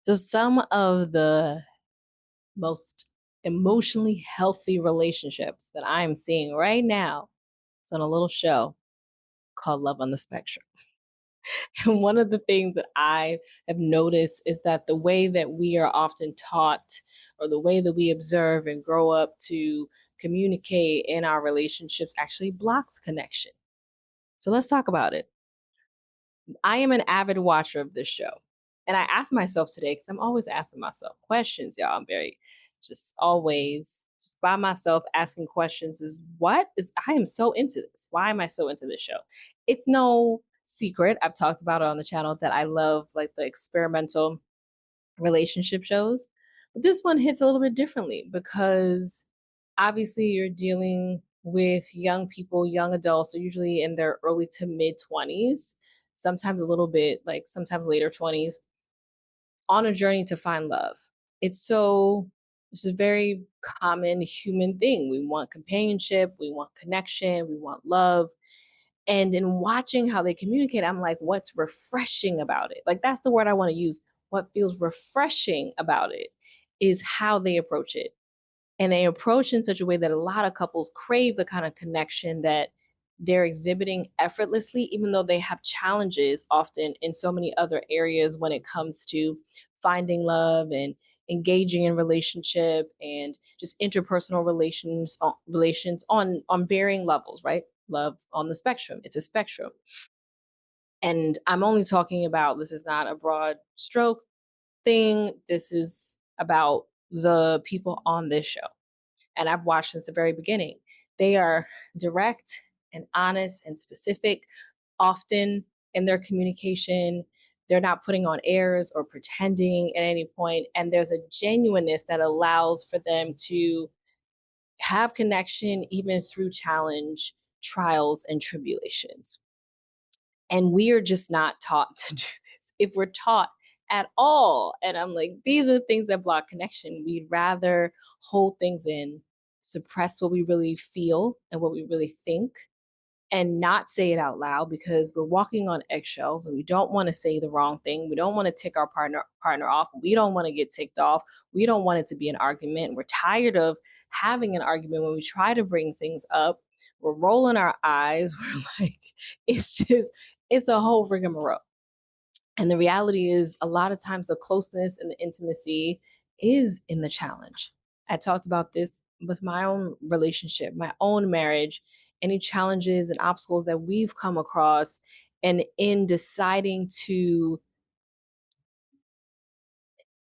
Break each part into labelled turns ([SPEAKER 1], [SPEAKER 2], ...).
[SPEAKER 1] So some of the most emotionally healthy relationships that I'm seeing right now is on a little show called Love on the Spectrum. And one of the things that I have noticed is that the way that we are often taught, or the way that we observe and grow up to communicate in our relationships, actually blocks connection. So let's talk about it. I am an avid watcher of this show. And I asked myself today, because I'm always asking myself questions, y'all. I'm very just always just by myself asking questions is what is I am so into this. Why am I so into this show? It's no secret. I've talked about it on the channel that I love like the experimental relationship shows. But this one hits a little bit differently because obviously you're dealing with young people, young adults, so usually in their early to mid 20s, sometimes a little bit like sometimes later 20s, on a journey to find love. It's a very common human thing. We want companionship, we want connection, we want love. And in watching how they communicate, I'm like, what's refreshing about it? Like, that's the word I want to use. What feels refreshing about it is how they approach it. And they approach in such a way that a lot of couples crave the kind of connection that they're exhibiting effortlessly, even though they have challenges often in so many other areas when it comes to finding love and engaging in relationship and just interpersonal relations on varying levels, right? Love on the spectrum. It's a spectrum. And I'm only talking about this is not a broad stroke thing. This is about the people on this show, and I've watched since the very beginning. They are direct and honest and specific, often in their communication. They're not putting on airs or pretending at any point, and there's a genuineness that allows for them to have connection even through challenge, trials, and tribulations. And we are just not taught to do this. If we're taught at all, and I'm like, these are the things that block connection. We'd rather hold things in, suppress what we really feel and what we really think, and not say it out loud because we're walking on eggshells and we don't want to say the wrong thing. We don't want to tick our partner off. We don't want to get ticked off. We don't want it to be an argument. We're tired of having an argument when we try to bring things up. We're rolling our eyes. We're like, it's a whole rigmarole. And the reality is, a lot of times, the closeness and the intimacy is in the challenge. I talked about this with my own relationship, my own marriage, any challenges and obstacles that we've come across. And in deciding to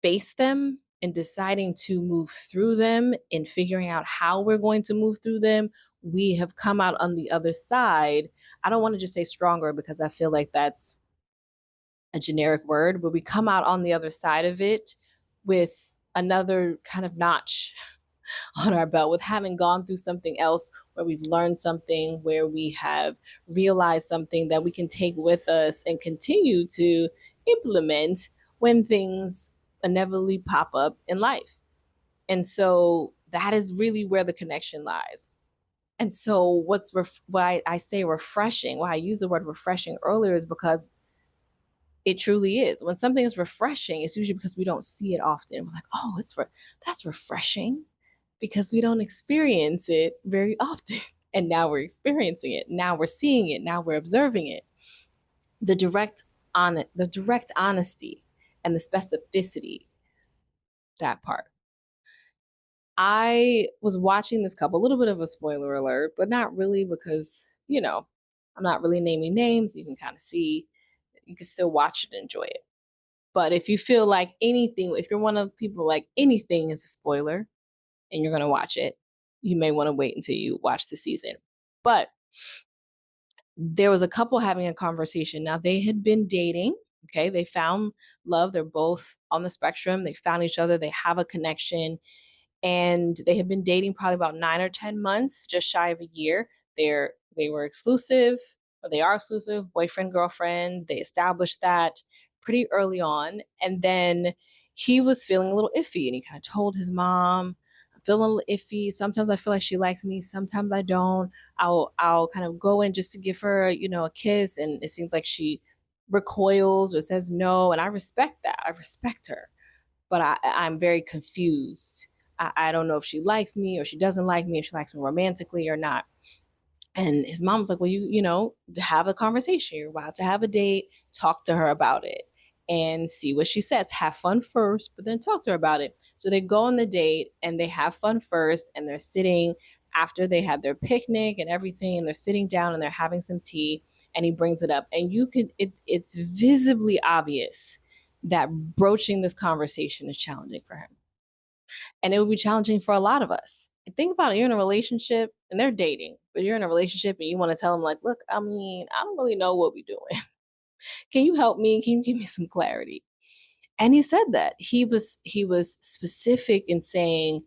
[SPEAKER 1] face them and deciding to move through them and figuring out how we're going to move through them, we have come out on the other side. I don't want to just say stronger because I feel like that's a generic word, but we come out on the other side of it with another kind of notch on our belt, with having gone through something else where we've learned something, where we have realized something that we can take with us and continue to implement when things inevitably pop up in life. And so that is really where the connection lies. And so why I say refreshing, why I used the word refreshing earlier is because it truly is. When something is refreshing, it's usually because we don't see it often. We're like, oh, that's refreshing because we don't experience it very often. And now we're experiencing it. Now we're seeing it. Now we're observing it. The direct honesty and the specificity, that part. I was watching this couple, a little bit of a spoiler alert, but not really because, I'm not really naming names. You can kind of see, you can still watch it and enjoy it. But if you feel like anything, if you're one of the people like anything is a spoiler and you're going to watch it, you may want to wait until you watch the season. But there was a couple having a conversation. Now, they had been dating. Okay. They found love. They're both on the spectrum. They found each other. They have a connection. And they had been dating probably about 9 or 10 months, just shy of a year. They were exclusive, or they are exclusive, boyfriend, girlfriend. They established that pretty early on. And then he was feeling a little iffy and he kind of told his mom, I'm feeling a little iffy. Sometimes I feel like she likes me, sometimes I don't. I'll kind of go in just to give her, a kiss. And it seems like she recoils or says no, and I respect that. I respect her, but I'm very confused. I don't know if she likes me or she doesn't like me, if she likes me romantically or not. And his mom was like, well, have a conversation. You're about to have a date. Talk to her about it and see what she says. Have fun first, but then talk to her about it. So they go on the date and they have fun first, and they're sitting after they had their picnic and everything, and they're sitting down and they're having some tea, and he brings it up. And it's visibly obvious that broaching this conversation is challenging for him. And it would be challenging for a lot of us. Think about it, you're in a relationship and they're dating, but you're in a relationship and you want to tell them, like, look, I mean, I don't really know what we're doing. Can you help me? Can you give me some clarity? And he said that. He was specific in saying,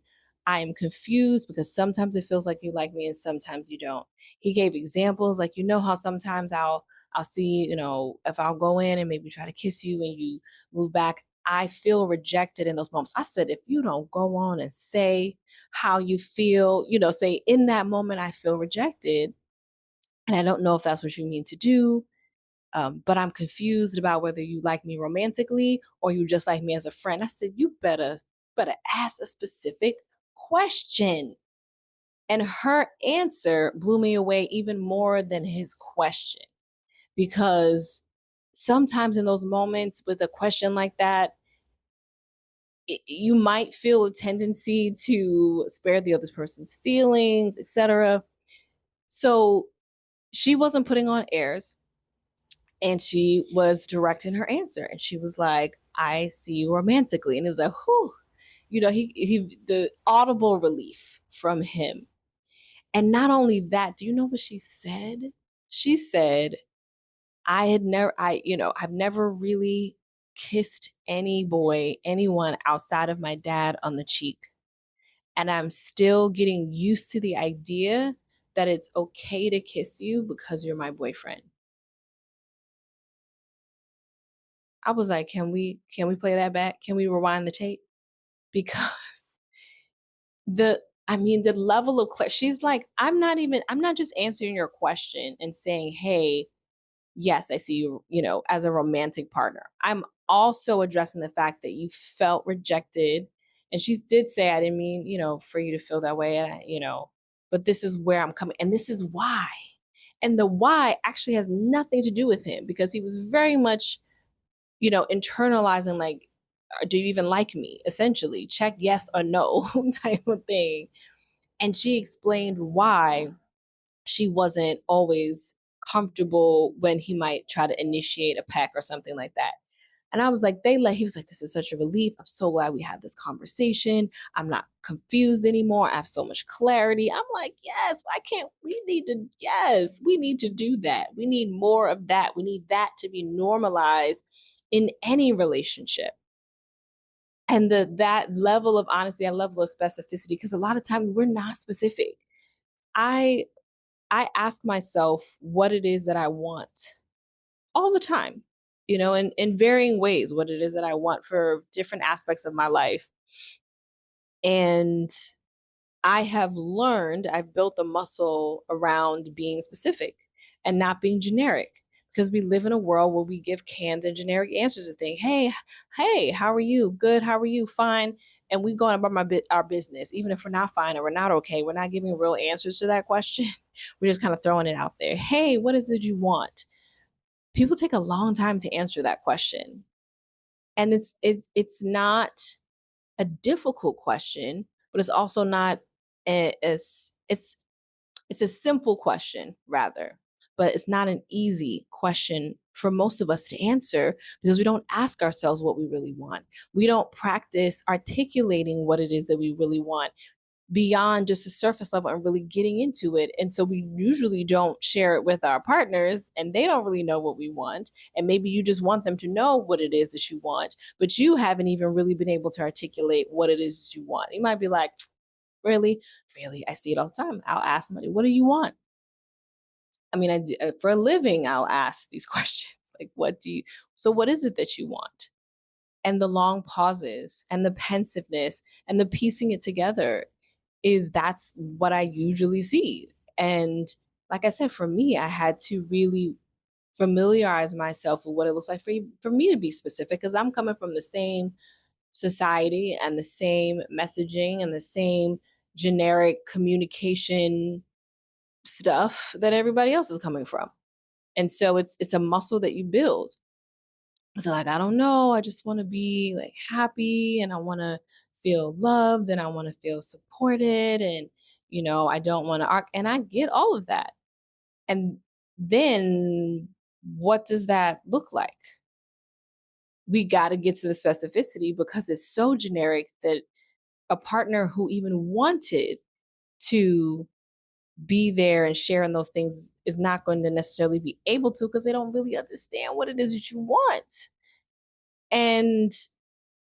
[SPEAKER 1] I am confused because sometimes it feels like you like me and sometimes you don't. He gave examples like, how sometimes I'll see, if I'll go in and maybe try to kiss you and you move back, I feel rejected in those moments. I said, if you don't go on and say how you feel, say in that moment, I feel rejected. And I don't know if that's what you mean to do, but I'm confused about whether you like me romantically or you just like me as a friend. I said, you better ask a specific question. And her answer blew me away even more than his question, because sometimes in those moments with a question like that, you might feel a tendency to spare the other person's feelings, etc. So she wasn't putting on airs, and she was direct in her answer, and she was like, I see you romantically. And it was like, whew, he the audible relief from him. And not only that, do you know what she said? She said, I've never really kissed anyone outside of my dad on the cheek. And I'm still getting used to the idea that it's okay to kiss you because you're my boyfriend. I was like, can we play that back? Can we rewind the tape? Because the level of she's like, I'm not just answering your question and saying, hey, yes, I see you, as a romantic partner. I'm also addressing the fact that you felt rejected. And she did say, I didn't mean, for you to feel that way, but this is where I'm coming. And this is why. And the why actually has nothing to do with him, because he was very much, internalizing, like, do you even like me? Essentially, check yes or no type of thing. And she explained why she wasn't always comfortable when he might try to initiate a peck or something like that. And I was like, he was like, this is such a relief. I'm so glad we had this conversation. I'm not confused anymore. I have so much clarity. I'm like, yes, yes, we need to do that. We need more of that. We need that to be normalized in any relationship. And that level of honesty, that level of specificity, because a lot of times we're not specific. I I ask myself what it is that I want all the time, in varying ways, what it is that I want for different aspects of my life. And I've built the muscle around being specific and not being generic, because we live in a world where we give canned and generic answers to things. Hey, how are you? Good. How are you? Fine. And we go on about our business, even if we're not fine or we're not okay. We're not giving real answers to that question. We're just kind of throwing it out there. Hey, what is it you want? People take a long time to answer that question, and it's not a difficult question, but it's also not as it's a simple question, rather, but it's not an easy question for most of us to answer, because we don't ask ourselves what we really want. We don't practice articulating what it is that we really want beyond just the surface level and really getting into it. And so we usually don't share it with our partners, and they don't really know what we want. And maybe you just want them to know what it is that you want, but you haven't even really been able to articulate what it is that you want. You might be like, really? Really? I see it all the time. I'll ask somebody, what do you want? I mean, for a living, I'll ask these questions like, what is it that you want? And the long pauses and the pensiveness and the piecing it together, that's what I usually see. And like I said, for me, I had to really familiarize myself with what it looks like for me to be specific, because I'm coming from the same society and the same messaging and the same generic communication stuff that everybody else is coming from. And so it's a muscle that you build. So like, I don't know, I just want to be like happy, and I want to feel loved, and I want to feel supported, and I don't want to arc, and I get all of that. And then what does that look like? We got to get to the specificity, because it's so generic that a partner who even wanted to be there and share in those things is not going to necessarily be able to, because they don't really understand what it is that you want. And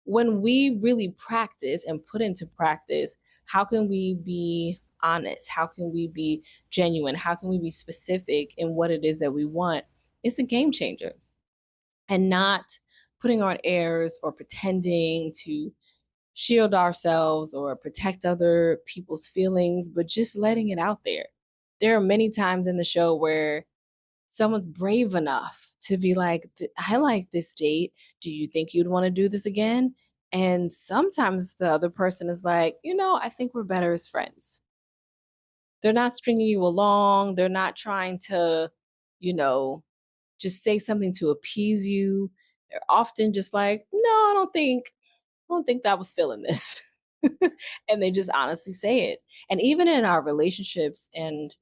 [SPEAKER 1] when we really practice and put into practice, how can we be honest? How can we be genuine? How can we be specific in what it is that we want? It's a game changer. And not putting on airs or pretending to shield ourselves or protect other people's feelings, but just letting it out there. There are many times in the show where someone's brave enough to be like, I like this date. Do you think you'd want to do this again? And sometimes the other person is like, I think we're better as friends. They're not stringing you along. They're not trying to, you know, just say something to appease you. They're often just like, no, I don't think that was feeling this. And they just honestly say it. And even in our relationships and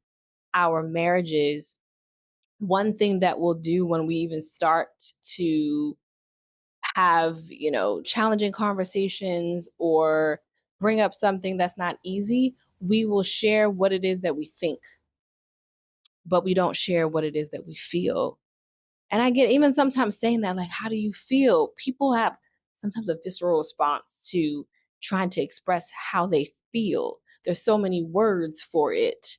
[SPEAKER 1] our marriages, one thing that we'll do when we even start to have, challenging conversations or bring up something that's not easy, we will share what it is that we think, but we don't share what it is that we feel. And I get even sometimes saying that, like, how do you feel? People have sometimes a visceral response to trying to express how they feel. There's so many words for it,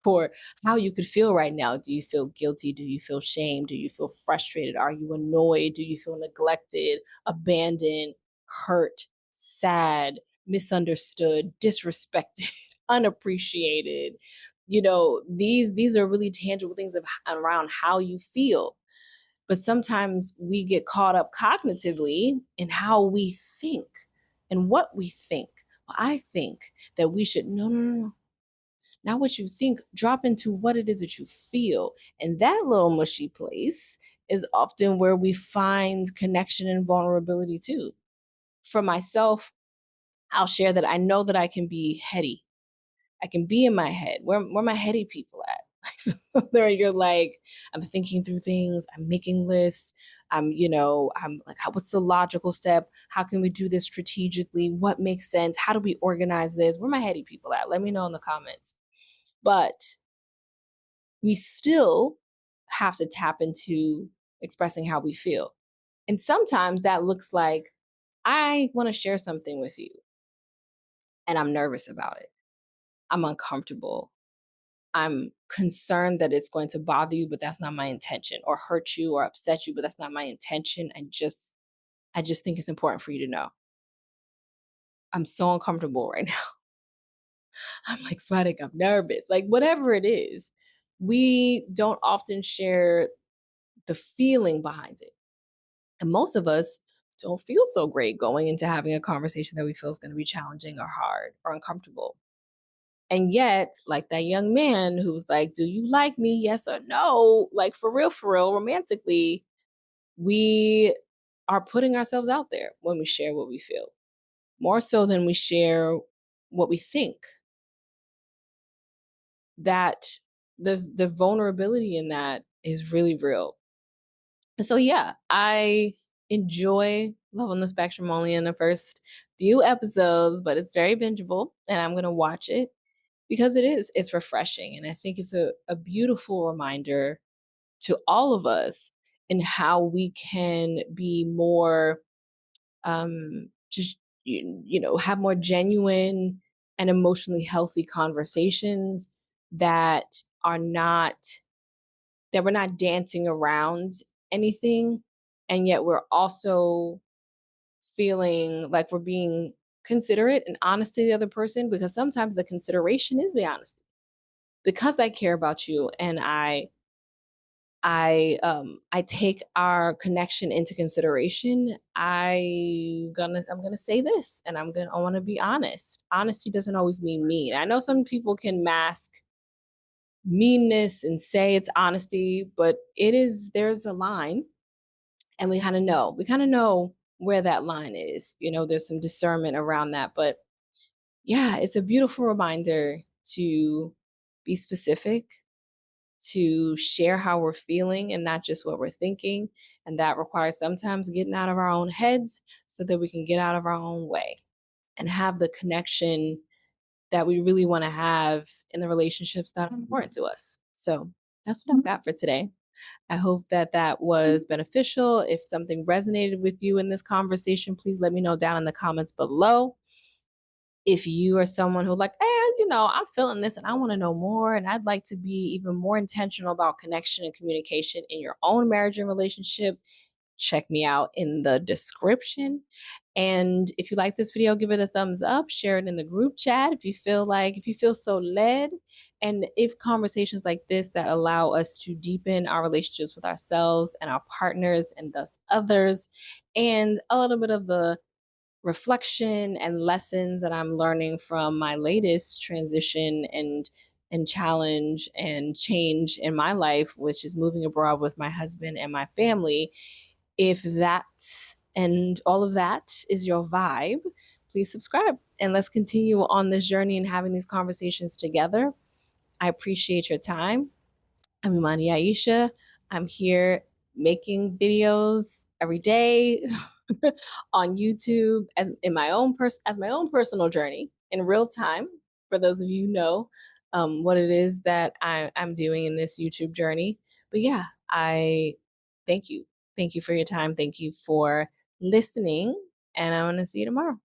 [SPEAKER 1] for how you could feel right now. Do you feel guilty? Do you feel shame? Do you feel frustrated? Are you annoyed? Do you feel neglected, abandoned, hurt, sad, misunderstood, disrespected, unappreciated? These are really tangible things around how you feel. But sometimes we get caught up cognitively in how we think and what we think. Well, I think that we should, no, no, no, no. Not what you think, drop into what it is that you feel. And that little mushy place is often where we find connection and vulnerability too. For myself, I'll share that I know that I can be heady. I can be in my head. Where my heady people at? So there you're like, I'm thinking through things, I'm making lists, I'm like, what's the logical step? How can we do this strategically? What makes sense? How do we organize this? Where my heady people at? Let me know in the comments. But we still have to tap into expressing how we feel. And sometimes that looks like, I want to share something with you and I'm nervous about it. I'm uncomfortable. I'm concerned that it's going to bother you, but that's not my intention, or hurt you or upset you, but that's not my intention. I just think it's important for you to know. I'm so uncomfortable right now. I'm like sweating, I'm nervous, like whatever it is. We don't often share the feeling behind it. And most of us don't feel so great going into having a conversation that we feel is going to be challenging or hard or uncomfortable. And yet, like that young man who was like, do you like me? Yes or no? Like for real, romantically, we are putting ourselves out there when we share what we feel, more so than we share what we think. That the vulnerability in that is really real. And so, yeah, I enjoy Love on the Spectrum only in the first few episodes, but it's very bingeable and I'm going to watch it because it's refreshing. And I think it's a beautiful reminder to all of us in how we can be more, just, have more genuine and emotionally healthy conversations that are not that we're not dancing around anything, and yet we're also feeling like we're being considerate and honest to the other person, because sometimes the consideration is the honesty. Because I care about you and I I take our connection into consideration. I'm gonna say this, and I want to be honest. Honesty doesn't always mean mean. I know some people can mask meanness and say it's honesty, but there's a line, and we kind of know where that line is. There's some discernment around that, but yeah, it's a beautiful reminder to be specific, to share how we're feeling and not just what we're thinking. And that requires sometimes getting out of our own heads so that we can get out of our own way and have the connection that we really want to have in the relationships that are important to us. So that's what I've got for today. I hope that that was beneficial. If something resonated with you in this conversation, please let me know down in the comments below. If you are someone who like, I'm feeling this and I want to know more, and I'd like to be even more intentional about connection and communication in your own marriage and relationship, check me out in the description. And if you like this video, give it a thumbs up, share it in the group chat if you feel so led. And if conversations like this that allow us to deepen our relationships with ourselves and our partners and thus others, and a little bit of the reflection and lessons that I'm learning from my latest transition and challenge and change in my life, which is moving abroad with my husband and my family. If that and all of that is your vibe, please subscribe and let's continue on this journey and having these conversations together. I appreciate your time. I'm Imani Aisha. I'm here making videos every day on YouTube as my own personal journey in real time. For those of you who know what it is that I'm doing in this YouTube journey. But yeah, I thank you. Thank you for your time. Thank you for listening. And I want to see you tomorrow.